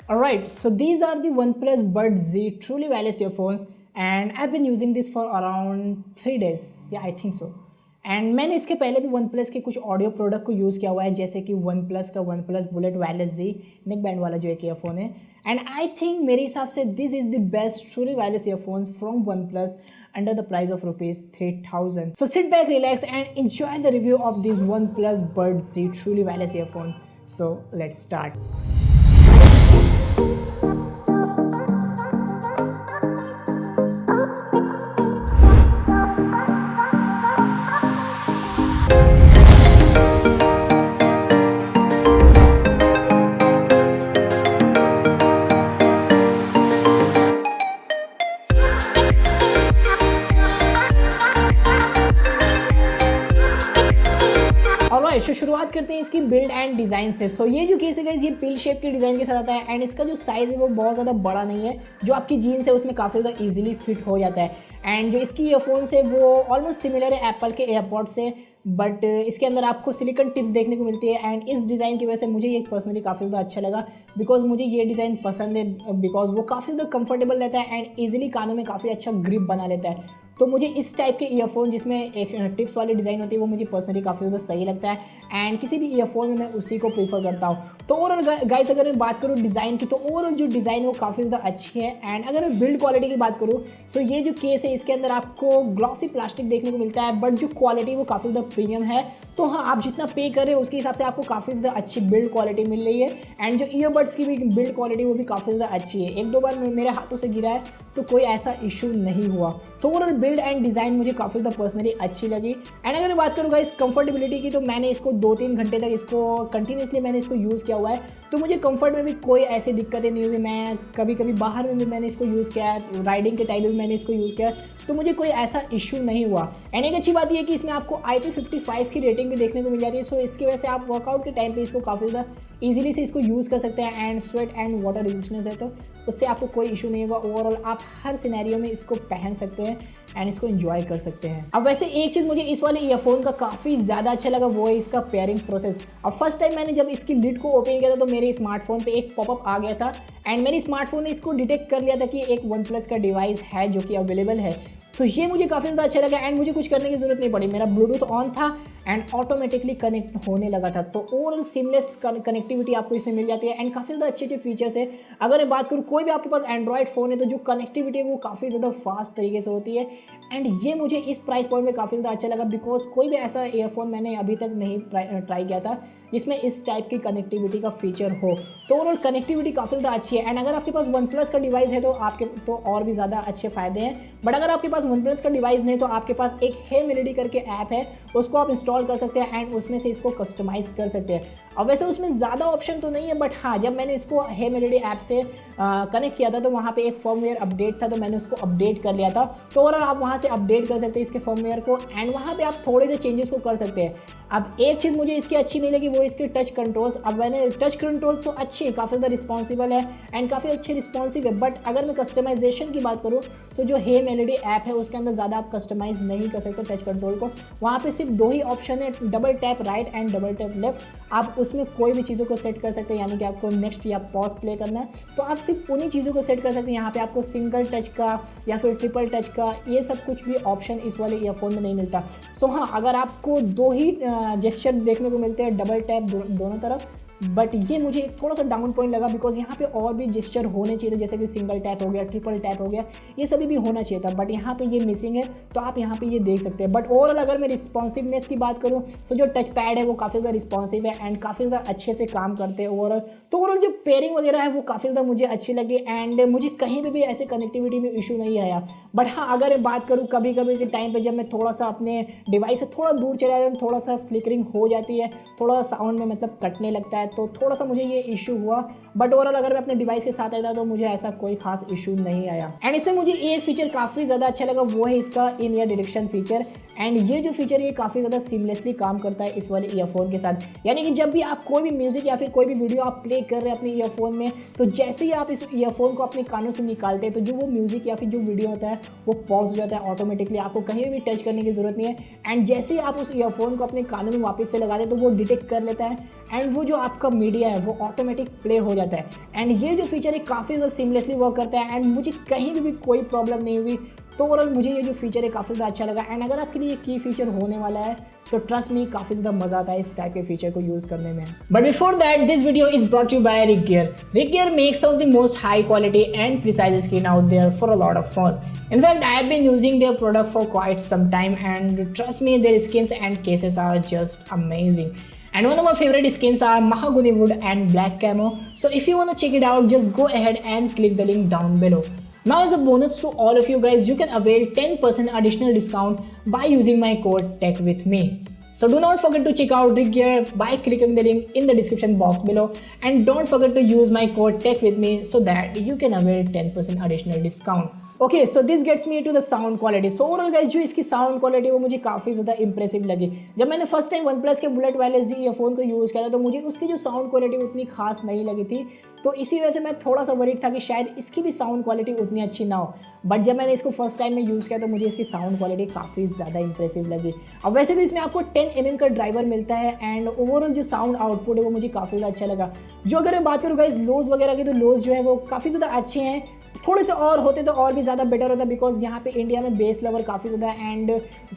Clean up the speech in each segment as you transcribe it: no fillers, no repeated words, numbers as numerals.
Alright, so these are the OnePlus Buds Z truly wireless earphones and I've been using this for around 3 days. Yeah, I think so. And मैंने इसके पहले भी OnePlus के कुछ audio product को use किया हुआ है, जैसे कि OnePlus का OnePlus bullet wireless Z neck band वाला जो एक ईयरफोन है. एंड आई थिंक मेरे हिसाब से this is the best truly wireless earphones from OnePlus under the price of rupees 3000. So sit back, relax and enjoy the review of this OnePlus Buds Z truly wireless earphone. So let's start. Alright, तो शुरुआत करते हैं इसकी build and design से. सो ये जो case है guys, ये पिल शेप के डिज़ाइन के साथ आता है एंड इसका जो साइज़ है वो बहुत ज़्यादा बड़ा नहीं है. जो आपकी जीन्स है उसमें काफ़ी ज़्यादा इजीली फिट हो जाता है. एंड जो इसकी ईयरफोन्स है वो ऑलमोस्ट सिमिलर है एप्पल के एयरपॉड्स से, बट इसके अंदर आपको सिलिकॉन टिप्स देखने को मिलती है. एंड इस डिज़ाइन की वजह से मुझे ये पर्सनली काफ़ी ज़्यादा अच्छा लगा, बिकॉज मुझे ये डिज़ाइन पसंद है, बिकॉज वो काफ़ी ज़्यादा कंफर्टेबल रहता है एंड ईजिली कानों में काफ़ी अच्छा ग्रिप बना लेता है. तो मुझे इस टाइप के ईयरफोन जिसमें एक टिप्स वाली डिज़ाइन होती है वो मुझे पर्सनली काफ़ी ज़्यादा सही लगता है एंड किसी भी ईयरफोन में मैं उसी को प्रीफर करता हूँ. तो ओवरऑल गाइस अगर मैं बात करूँ डिज़ाइन की, तो ओवरऑल जो डिज़ाइन है वो काफ़ी ज़्यादा अच्छी है. एंड अगर मैं बिल्ड क्वालिटी की बात करूँ, सो ये जो केस है इसके अंदर आपको ग्लॉसी प्लास्टिक देखने को मिलता है, बट जो क्वालिटी वो काफ़ी ज़्यादा प्रीमियम है. तो हाँ, आप जितना पे कर रहे हो उसके हिसाब से आपको काफ़ी ज़्यादा अच्छी बिल्ड क्वालिटी मिल रही है. एंड जो ईयरबड्स की भी बिल्ड क्वालिटी वो भी काफ़ी ज़्यादा अच्छी है. एक दो बार मेरे हाथों से गिरा है तो कोई ऐसा इशू नहीं हुआ. तो ओवरऑल बिल्ड एंड डिज़ाइन मुझे काफ़ी ज़्यादा पर्सनली अच्छी लगी. एंड अगर मैं बात करूँगा इस कंफर्टेबिलिटी की, तो मैंने इसको 2-3 घंटे तक इसको कंटिन्यूसली मैंने इसको यूज़ किया हुआ है, तो मुझे कंफर्ट में भी कोई ऐसी दिक्कतें नहीं हुई. मैं कभी कभी बाहर में भी मैंने इसको यूज़ किया है, राइडिंग के टाइम में भी मैंने इसको यूज़ किया, तो मुझे कोई ऐसा इशू नहीं हुआ. एंड एक अच्छी बात यह है कि इसमें आपको IP55 की रेटिंग भी देखने को मिल जाती है. सो इसकी वजह से आप वर्कआउट के टाइम पे इसको काफ़ी ज़्यादा ईजिली से इसको यूज़ कर सकते हैं. And sweat and water resistance है तो उससे आपको कोई इशू नहीं होगा. ओवरऑल आप हर सिनेरियो में इसको पहन सकते हैं एंड इसको एंजॉय कर सकते हैं. अब वैसे एक चीज़ मुझे इस वाले ईयरफोन का काफ़ी ज़्यादा अच्छा लगा, वो है इसका पेयरिंग प्रोसेस. अब फर्स्ट टाइम मैंने जब इसकी लिड को ओपन किया था तो मेरे स्मार्टफोन पे एक पॉपअप आ गया था एंड मेरे स्मार्टफोन ने इसको डिटेक्ट कर लिया था कि एक OnePlus का डिवाइस है जो कि अवेलेबल है. तो ये मुझे काफ़ी ज़्यादा अच्छा लगा एंड मुझे कुछ करने की ज़रूरत नहीं पड़ी. मेरा ब्लूटूथ ऑन था एंड ऑटोमेटिकली कनेक्ट होने लगा था. तो ओवरऑल सीमलेस कनेक्टिविटी आपको इसमें मिल जाती है एंड काफ़ी ज़्यादा अच्छे फीचर्स है. अगर मैं बात करूँ, कोई भी आपके पास एंड्रॉयड फ़ोन है तो जो कनेक्टिविटी है वो काफ़ी ज़्यादा फास्ट तरीके से होती है. एंड ये मुझे इस प्राइस पॉइंट में काफ़ी ज़्यादा अच्छा लगा, बिकॉज कोई भी ऐसा ईयरफोन मैंने अभी तक नहीं ट्राई किया था जिसमें इस टाइप की कनेक्टिविटी का फीचर हो. तो ओवरऑल कनेक्टिविटी काफ़ी ज़्यादा अच्छी है. एंड अगर आपके पास OnePlus का डिवाइस है तो आपके तो और भी ज़्यादा अच्छे फ़ायदे हैं. बट अगर आपके पास OnePlus का डिवाइस नहीं तो आपके पास एक हे मेलोडी करके ऐप है, उसको आप इंस्टॉल कर सकते हैं एंड उसमें से इसको कस्टमाइज़ कर सकते हैं. अब वैसे उसमें ज़्यादा ऑप्शन तो नहीं है, बट हाँ, जब मैंने इसको हे मेलोडी ऐप से कनेक्ट किया था तो वहाँ पे एक फर्मवेयर अपडेट था, तो मैंने उसको अपडेट कर लिया था. तो ओवरऑल आप वहाँ से अपडेट कर सकते हैं इसके फर्मवेयर को एंड वहाँ पे आप थोड़े से चेंजेस को कर सकते हैं. अब एक चीज़ मुझे इसकी अच्छी नहीं लगी, वो इसके टच कंट्रोल्स. अब मैंने टच कंट्रोल्स तो अच्छे हैं, काफ़ी ज़्यादा रिस्पॉन्सिबल है एंड काफ़ी अच्छे रिस्पॉन्सिव है. बट अगर मैं कस्टमाइजेशन की बात करूँ तो जो हे मेलोडी ऐप है उसके अंदर ज़्यादा आप कस्टमाइज़ नहीं कर सकते टच कंट्रोल को. वहाँ पे सिर्फ 2 ही ऑप्शन है, double tap right and double tap left. आप उसमें कोई भी चीज़ों को सेट कर सकते हैं, यानी कि आपको नेक्स्ट या पॉज प्ले करना है तो आप सिर्फ उन्हीं चीज़ों को सेट कर सकते हैं. यहाँ पे आपको सिंगल टच का या फिर ट्रिपल टच का ये सब कुछ भी ऑप्शन इस वाले ईयरफोन में नहीं मिलता. सो हाँ, अगर आपको 2 ही जेस्चर देखने को मिलते हैं, डबल टैप दोनों तरफ, बट ये मुझे थोड़ा सा डाउन पॉइंट लगा, बिकॉज यहाँ पे और भी जेस्चर होने चाहिए थे, जैसे कि सिंगल टैप हो गया, ट्रिपल टैप हो गया, ये सभी भी होना चाहिए था. बट यहाँ पे ये मिसिंग है, तो आप यहाँ पे ये देख सकते हैं. बट ओवरऑल अगर मैं रिस्पॉन्सिवनेस की बात करूँ तो जो टच पैड है वो काफ़ी ज़्यादा रिस्पॉन्सिव है एंड काफ़ी ज़्यादा अच्छे से काम करते हैं ओवरऑल. तो ओवरऑल जो पेयरिंग वगैरह है वो काफ़ी ज़्यादा मुझे अच्छी लगी एंड मुझे कहीं पर भी ऐसे कनेक्टिविटी में इशू नहीं आया. बट हाँ, अगर मैं बात करूँ कभी कभी के टाइम पर जब मैं थोड़ा सा अपने डिवाइस से थोड़ा दूर चला जाता हूँ, थोड़ा सा फ्लिकरिंग हो जाती है, थोड़ा साउंड में मतलब कटने लगता है, तो थोड़ा सा मुझे ये इशू हुआ. बट ओवरऑल अगर मैं अपने डिवाइस के साथ रहता तो मुझे ऐसा कोई खास इशू नहीं आया. एंड इसमें मुझे एक फीचर काफ़ी ज़्यादा अच्छा लगा, वो है इसका इन ईयर डिटेक्शन फीचर. एंड ये जो फीचर है ये काफ़ी ज़्यादा सीमलेसली काम करता है इस वाले ईयरफोन के साथ। यानी कि जब भी आप कोई भी म्यूज़िक या फिर कोई भी वीडियो आप प्ले कर रहे हैं अपने ईयरफोन में, तो जैसे ही आप इस ईयरफोन को अपने कानों से निकालते हैं तो जो वो म्यूज़िक या फिर जो वीडियो होता है वो पॉज हो जाता है ऑटोमेटिकली, आपको कहीं भी टच करने की ज़रूरत नहीं है। एंड जैसे ही आप उस ईयरफोन को अपने कानों में वापस से लगाते हैं तो वो डिटेक्ट कर लेता है एंड वो जो आपका मीडिया है वो ऑटोमेटिक प्ले हो जाता है। एंड ये जो फीचर है काफ़ी ज़्यादा सीमलेसली वर्क करता है एंड मुझे कहीं भी कोई प्रॉब्लम नहीं हुई। तो ओवरऑल मुझे ये जो फीचर है काफ़ी ज़्यादा अच्छा लगा। एंड अगर आपके लिए की फीचर होने वाला है तो ट्रस्ट मी काफ़ी ज़्यादा मजा आता है इस टाइप के फीचर को यूज़ करने में। But before that this video is brought you by रिगियर। रिगियर makes of the most high quality and precise screen out there for a lot of phones. In fact, I have been using their product for quite some time and trust me, their skins and cases are just amazing. And one of my favorite skins are mahogany wood and black camo. So if you want to check it out, just go ahead and click the link down below. Now as a bonus to all of you guys, you can avail 10% additional discount by using my code techwithme. So do not forget to check out RIGGEAR by clicking the link in the description box below, and don't forget to use my code techwithme so that you can avail 10% additional discount. Okay so this gets me to the sound quality. So overall guys जो इसकी sound quality वो मुझे काफ़ी ज़्यादा impressive लगी। जब मैंने first time OnePlus के बुलेट वायरलेस Z ईयरफोन को यूज़ किया था तो मुझे उसकी जो साउंड क्वालिटी उतनी खास नहीं लगी थी, तो इसी वजह से मैं थोड़ा सा वरीड था कि शायद इसकी भी साउंड क्वालिटी उतनी अच्छी ना हो। बट जब मैंने इसको फर्स्ट टाइम में यूज़ किया तो मुझे इसकी साउंड क्वालिटी काफ़ी ज़्यादा इंप्रेसिव लगी। अब वैसे तो इसमें आपको 10mm का ड्राइवर मिलता है एंड ओवरऑल जो साउंड आउटपुट है वो मुझे काफ़ी ज़्यादा अच्छा लगा। जो अगर मैं बात करूँ गाइस लोज वगैरह की, तो लोज जो है वो काफ़ी ज़्यादा अच्छे हैं। थोड़े से और होते तो और भी ज़्यादा बेटर होता, बिकॉज यहाँ पे इंडिया में बेस लवर काफ़ी ज़्यादा है एंड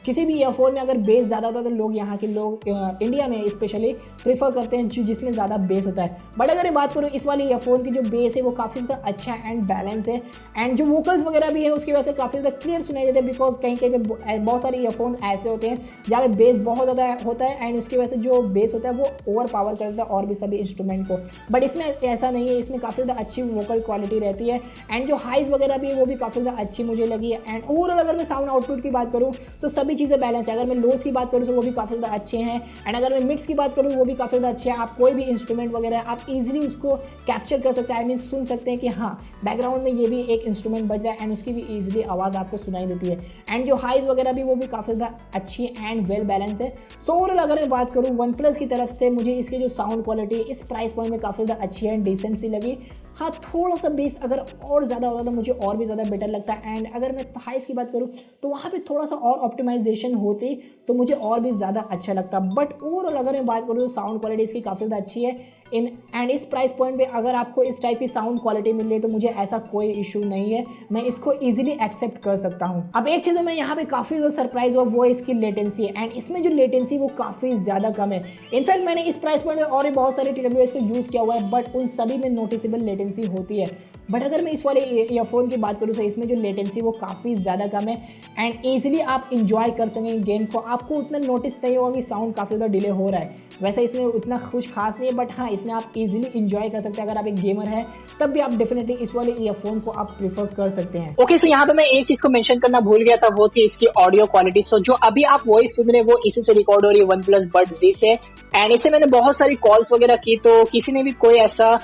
किसी भी ईयरफोन में अगर बेस ज़्यादा होता है तो लोग यहाँ के लोग इंडिया में स्पेशली प्रीफर करते हैं जिसमें ज़्यादा बेस होता है। बट अगर मैं बात करूँ इस वाले ईयरफोन की जो बेस है वो काफ़ी ज़्यादा अच्छा एंड बैलेंस है एंड जो वोकल्स वगैरह भी है उसकी वजह से काफ़ी ज़्यादा क्लियर सुनाई देते हैं, बिकॉज कहीं कहीं पे बहुत सारे ईयरफोन ऐसे होते हैं जहाँ पे बेस बहुत ज़्यादा होता है एंड उसकी वजह से जो बेस होता है वो ओवर पावर करता है और भी सभी इंस्ट्रूमेंट को। बट इसमें ऐसा नहीं है, इसमें काफ़ी ज़्यादा अच्छी वोकल क्वालिटी रहती है एंड जो हाइज वगैरह भी वो भी काफ़ी ज़्यादा अच्छी मुझे लगी है। एंड ओवरऑल अगर मैं साउंड आउटपुट की बात करूँ तो सभी चीज़ें बैलेंस है। अगर मैं लोस की बात करूँ तो वो भी काफ़ी ज़्यादा अच्छे हैं एंड अगर मैं मिड्स की बात करूँ तो वो भी काफ़ी ज़्यादा अच्छे हैं। आप कोई भी इंस्ट्रूमेंट वगैरह आप इजीली उसको कैप्चर कर सकते हैं, आई मीन सुन सकते हैं कि हाँ बैकग्राउंड में ये भी एक इंस्ट्रूमेंट बज रहा है एंड उसकी भी ईजिली आवाज़ आपको सुनाई देती है। एंड जो हाइज वगैरह भी वो भी काफ़ी ज़्यादा अच्छी एंड वेल बैलेंस है। सो ओवरऑल अगर मैं बात करूँ OnePlus की तरफ से मुझे इसकी जो साउंड क्वालिटी इस प्राइस पॉइंट में काफ़ी ज़्यादा अच्छी है एंड डिसेंट सी लगी। हाँ थोड़ा सा बेस अगर और ज़्यादा होता तो मुझे और भी ज़्यादा बेटर लगता है एंड अगर मैं हाइस की बात करूँ तो वहाँ पे थोड़ा सा और ऑप्टिमाइजेशन होती तो मुझे और भी ज़्यादा अच्छा लगता। बट ओवरऑल अगर मैं बात करूँ तो साउंड क्वालिटी इसकी काफ़ी ज़्यादा अच्छी है एंड इस प्राइस पॉइंट पे अगर आपको इस टाइप की साउंड क्वालिटी मिल रही है तो मुझे ऐसा कोई इशू नहीं है, मैं इसको इजीली एक्सेप्ट कर सकता हूँ। अब एक चीज़ मैं यहाँ पे काफ़ी ज़्यादा सरप्राइज हुआ वो इसकी लेटेंसी है एंड इसमें जो लेटेंसी वो काफ़ी ज़्यादा कम है। इनफैक्ट मैंने इस प्राइस पॉइंट में और भी बहुत सारे TWS को यूज़ किया हुआ है बट उन सभी में नोटिसेबल लेटेंसी होती है। बट अगर मैं इस वाले ईयरफोन की बात करूँ तो इसमें जो लेटेंसी वो काफ़ी ज़्यादा कम है एंड ईजिली आप इंजॉय कर सकेंगे गेम को। आपको उतना नोटिस नहीं होगा कि साउंड काफ़ी ज़्यादा डिले हो रहा है। वैसे इसमें उतना कुछ खास नहीं है बट हाँ इसमें आप इजीली इंजॉय कर सकते हैं। अगर आप एक गेमर हैं तब भी आप डेफिनेटली इस वाले ईयरफोन को आप प्रीफर कर सकते हैं। ओके सो यहाँ पे मैं एक चीज को मेंशन करना भूल गया था, वो थी इसकी ऑडियो क्वालिटी। सो जो अभी आप वॉइस सुन रहे हैं वो इसी से रिकॉर्ड हो रही है OnePlus Buds Z से एंड इसे मैंने बहुत सारी कॉल्स वगैरह की तो किसी ने भी कोई ऐसा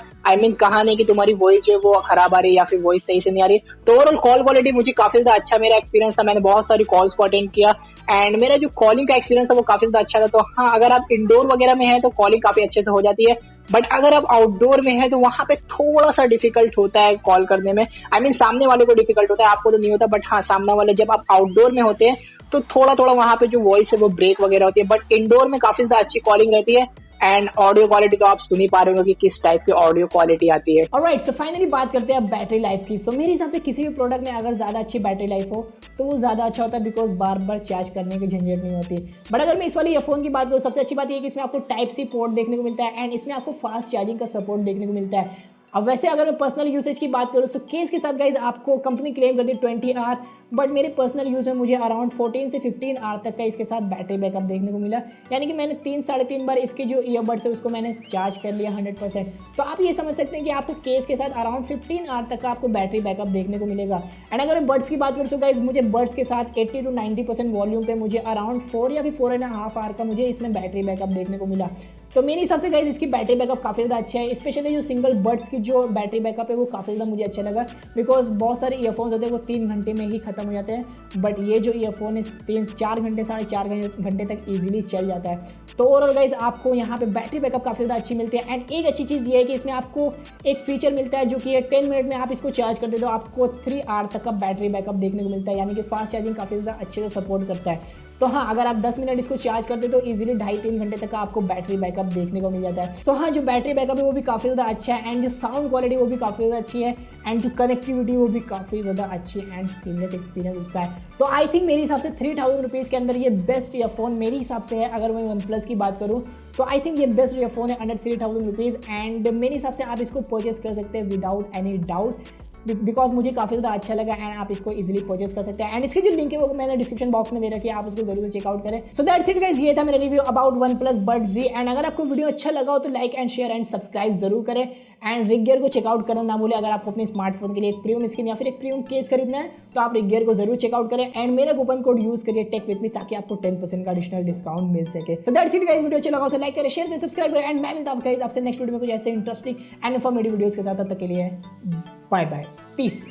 कहा नहीं कि तुम्हारी वॉइस जो है वो खराब आ रही है या फिर वॉइस सही से नहीं आ रही। तो ओवरऑल कॉल क्वालिटी मुझे काफी ज्यादा अच्छा मेरा एक्सपीरियंस था। मैंने बहुत सारी कॉल्स को अटेंड किया एंड मेरा जो कॉलिंग का एक्सपीरियंस था वो काफी ज्यादा अच्छा था। तो हाँ अगर आप इंडोर वगैरह में है तो कॉलिंग काफी अच्छे से हो जाती है, बट अगर आप आउटडोर में है तो वहां पे थोड़ा सा डिफिकल्ट होता है कॉल करने में। सामने वाले को डिफिकल्ट होता है, आपको तो नहीं होता, बट हाँ सामने वाले जब आप आउटडोर में होते हैं तो थोड़ा थोड़ा वहां पे जो वॉइस है वो ब्रेक वगैरह होती है। बट इंडोर में काफी ज्यादा अच्छी कॉलिंग रहती है एंड ऑडियो क्वालिटी तो आप सुन ही पा रहे हो कि किस टाइप की ऑडियो क्वालिटी आती है। ऑलराइट सो फाइनली बात करते हैं अब बैटरी लाइफ की। सो मेरे हिसाब से किसी भी प्रोडक्ट में अगर ज़्यादा अच्छी बैटरी लाइफ हो तो वो ज़्यादा अच्छा होता है, बिकॉज बार बार चार्ज करने की झंझट नहीं होती। बट अगर मैं इस वाले ईयरफोन की बात करूँ सबसे अच्छी बात ये है कि इसमें आपको Type-C पोर्ट देखने को मिलता है एंड इसमें आपको फास्ट चार्जिंग का सपोर्ट देखने को मिलता है। अब वैसे अगर मैं पर्सनल यूसेज की बात करूँ तो केस के साथ गाइज आपको कंपनी क्लेम करती है 20 आवर, बट मेरे पर्सनल यूज़ में मुझे अराउंड 14 से 15 आवर तक का इसके साथ बैटरी बैकअप देखने को मिला। यानी कि मैंने 3-3.5 बार इसके जो ईयरबड्स है उसको मैंने चार्ज कर लिया 100%। तो आप ये समझ सकते हैं कि आपको केस के साथ अराउंड 15 आवर तक का आपको बैटरी बैकअप देखने को मिलेगा। एंड अगर मैं बड्स की बात करूँ तो गाइज मुझे बड्स के साथ 80 to 90% वॉल्यूम पे मुझे अराउंड 4 या फिर 4.5 आवर का मुझे इसमें बैटरी बैकअप देखने को मिला। तो मेरे हिसाब से गाइस इसकी बैटरी बैकअप काफ़ी ज़्यादा अच्छा है, स्पेशली जो सिंगल बड्स की जो बैटरी बैकअप है वो काफ़ी ज़्यादा मुझे अच्छा लगा, बिकॉज बहुत सारे ईयरफोन्स होते हैं वो 3 घंटे में ही खत्म हो जाते हैं, बट ये जो ईयरफोन है 4 घंटे 4.5 घंटे तक ईजिली चल जाता है। तो ओवरऑल गाइज आपको यहाँ पे बैटरी बैकअप काफ़ी ज़्यादा अच्छी मिलती है। एंड एक अच्छी चीज़ ये है कि इसमें आपको एक फीचर मिलता है जो कि 10 मिनट में आप इसको चार्ज करते हो तो आपको 3 आवर तक का बैटरी बैकअप देखने को मिलता है, यानी कि फास्ट चार्जिंग काफ़ी ज़्यादा अच्छे से सपोर्ट करता है। तो हाँ, अगर आप 10 मिनट इसको चार्ज करते तो इजीली 2.5-3 घंटे तक का आपको बैटरी बैकअप देखने को मिल जाता है। सो हाँ, जो बैटरी बैकअप है वो भी काफ़ी ज़्यादा अच्छा है, एंड जो साउंड क्वालिटी वो भी काफ़ी ज़्यादा अच्छी है, एंड जो कनेक्टिविटी वो भी काफ़ी ज़्यादा अच्छी है, एंड सीमलेस एक्सपीरियंस उसका है। तो आई थिंक मेरे हिसाब से 3000 रुपीज़ के अंदर ये बेस्ट ईयरफोन मेरे हिसाब से है। अगर मैं OnePlus की बात करूँ तो आई थिंक ये बेस्ट ईयरफोन है अंडर 3000 रुपीज़, एंड मेरे हिसाब से आप इसको परचेस कर सकते हैं विदाउट एनी डाउट, बिकॉज मुझे काफ़ी ज़्यादा अच्छा लगा, एंड आप इसको इजीली परचेस कर सकते हैं। एंड इसकी जो लिंक है वो मैंने डिस्क्रिप्शन बॉक्स में दे रखी है, आप उसको जरूर चेकआउट करें। सो दैट्स इट गाइस, ये था मेरा review about OnePlus Buds Z। And अगर आपको वीडियो अच्छा लगा हो तो like and share and subscribe जरूर करें, एंड रिगियर को चेकआउट करना ना भूलें। अगर आपको अपने स्मार्टफोन के लिए एक प्रीमियम स्किन या फिर एक प्रीमियम केस खरीदना है तो आप रिगियर को जरूर चेकआउट करें, एंड मेरा कूपन कोड यूज करिए टेक विद मी, ताकि आपको 10% का एडिशनल डिस्काउंट मिल सके। तो दैट्स इट गाइस, वीडियो अच्छा लगा तो लाइक करें, शेयर करें, सब्सक्राइब करें, एंड मैं मिलता हूं गाइस आपसे नेक्स्ट वीडियो में कुछ ऐसे इंटरेस्टिंग एंड इन्फॉर्मेटिव वीडियोस के साथ। तब तक के लिए बाय बाय, पीस।